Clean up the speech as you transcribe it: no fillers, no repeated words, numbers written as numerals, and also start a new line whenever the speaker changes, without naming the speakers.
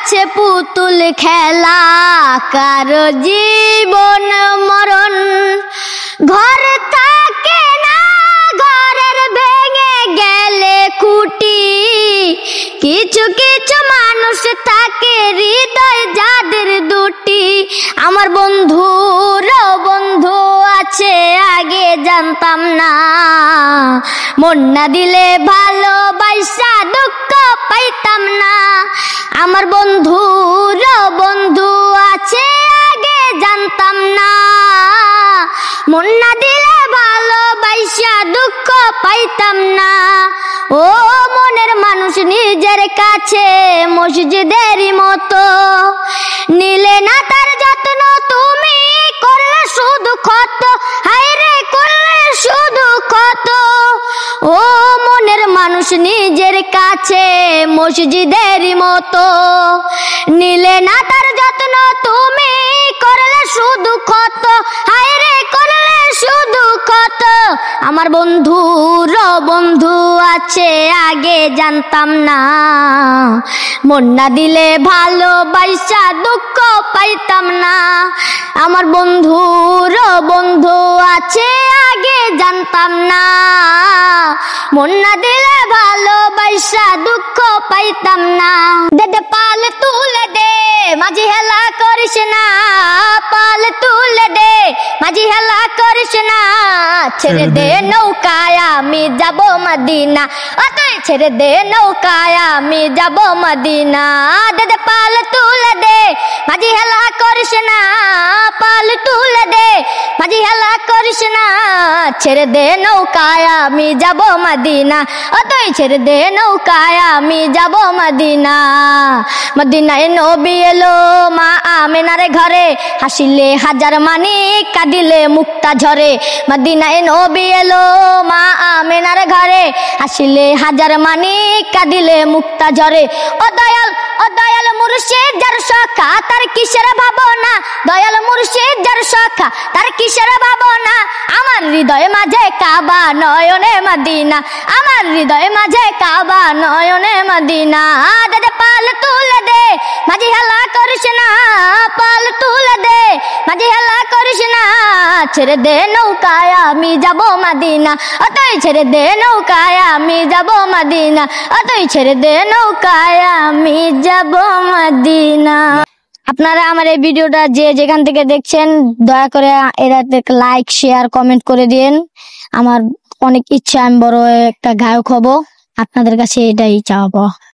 আছে পুতুল খেলা, কারো জীবন মরণ। ঘর থাকে না, ঘরের ভেঙে গেলে খুঁটি। কিছু কিছু মানুষ থাকে হৃদয় যাদের দুটি। আমার বন্ধুর বন্ধু আছে, আগে জানতাম না। মন না দিলে ভালোবাসা দুঃখ পাইতাম না। আমার বন্ধুর বন্ধু আছে, আগে জানতাম না। মন না দিলে ভালোবাসা দুঃখ পাইতাম না। ও মনের মানুষ নিজের কাছে মসজিদেরই মতো, নিলে না তার যত্ন তুমি, করলে শুধু ক্ষত। হায়রে করলে শুধু ক্ষত। ও মনের মানুষ নিজের কাছে মসজিদেরই মতো, নিলে না তার যত্ন তুমি, করলে শুধু ক্ষত। হায়রে করলে শুধু ক্ষত। আমার বন্ধুর বন্ধু আছে, আগে জানতাম না। মন না দিলে ভালোবাসা দুঃখ পাইতাম না। আমার বন্ধুর বন্ধু আছে, আগে জানতাম না। মন না দিলে ভালোবাসা দুঃখ পাইতাম না। দে পাল তুলে দে, মাঝি হেলা করিস না। পাল তুলে দে, মাঝি হেলা করিস না। ছেড়ে দে নৌকায় আমি যাব মদিনা। ও তুই ছেড়ে দে নৌকায় আমি যাব মদিনা। দে পাল তুলে দে, মাঝি হেলা করিস না। পাল তুলে দে, মাঝি হেলা করিস না। ছেড়ে দে নৌকায় আমি যাব মদিনা। ও তুই ছেড়ে দে নৌকায় আমি যাব মদিনা। মদিনায় নবী এলো মা আমেনার ঘরে, হাসিলে হাজার মানিক, কাঁদিলে মুক্তা ঝরে। মদিনায় নবী এলো মা আমেনার ঘরে, হাসিলে হাজার মানিক, কাঁদিলে মুক্তা ঝরে। ও দয়াল মুর্শিদ যার সখা, তার কিসের ভাবনা। দয়াল মুর্শিদ যার সখা, তার কিসের ভাবনা। আমার হৃদয় মাঝে কাবা, নয়নে মদিনা। আমার হৃদয় মাঝে কাবা, নয়নে মদিনা। দে পাল তুলে দে, মাঝি হেলা করিস না। পাল তুলে দে, মাঝি হেলা করিস না। ছেড়ে দে নৌকায় আমি যাব মদিনা। ও তুই ছেড়ে দে নৌকায় আমি যাব মদিনা। ও তুই ছেড়ে দে নৌকায় আমি যাব মদিনা। আপনারা আমার এই ভিডিওটা যে যেখান থেকে দেখছেন, দয়া করে এটাতে লাইক শেয়ার কমেন্ট করে দিন। আমার অনেক ইচ্ছা আমি বড় একটা গায়ক হব, আপনাদের কাছে এটাই চাওয়াবো।